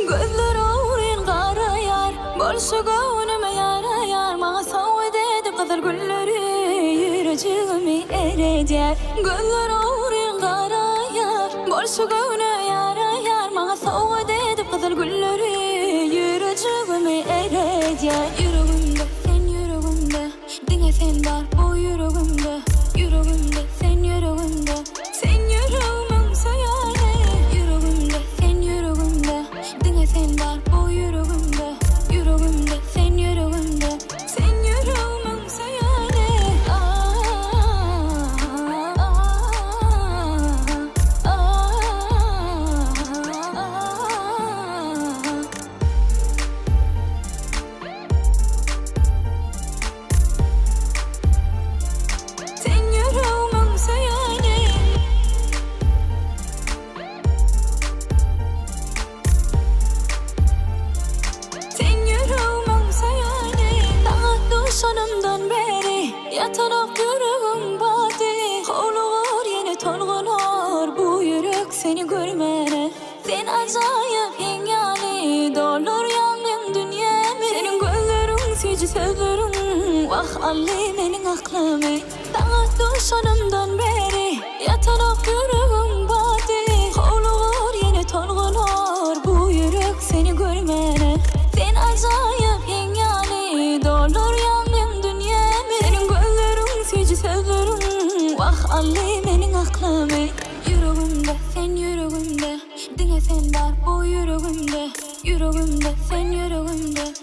Gözleri uğrayın qarayar, bolsa gönlüme yarayar. Mağa soğuy dedi kızıl gülleri, yüreğimi erecek. Gözleri uğrayın qarayar, bolsa gönlüme yarayar. Mağa soğuy dedi kızıl gülleri, yüreğimi erecek. Yüreğimde sen yüreğimde, dine sen var bu yüreğimde. Yüreğimde sen yüreğimde, sen yüreğimin sayarı. Yüreğimde sen yüreğimde, dine sen var bu yüreğimde. Yüreğimde sen yüreğimde, sen yüreğimin sayarı. Sen yüreğimin sayarı. Sen yüreğimin sayarı. Daha düşanımdan beri yatarak yüreğim badi. Kovluğur yine tolğunur bu yürek seni görmene. Sen acayip hengani dolur yandım dünyamı. Senin gözlerin sücü sözlerin vah alli menin aklımı. Daha düşanımdan beri yatarak yüreğim badi. Kovluğur yine tolğunur bu yürek seni görmene. Sen acayip hengani dolur yandım dünyamı. Senin gözlerin sücü sözlerin vah alli menin aklımı. Yüreğimde sen yüreğimde, dine sen var bu yüreğimde. Yüreğimde sen yüreğimde,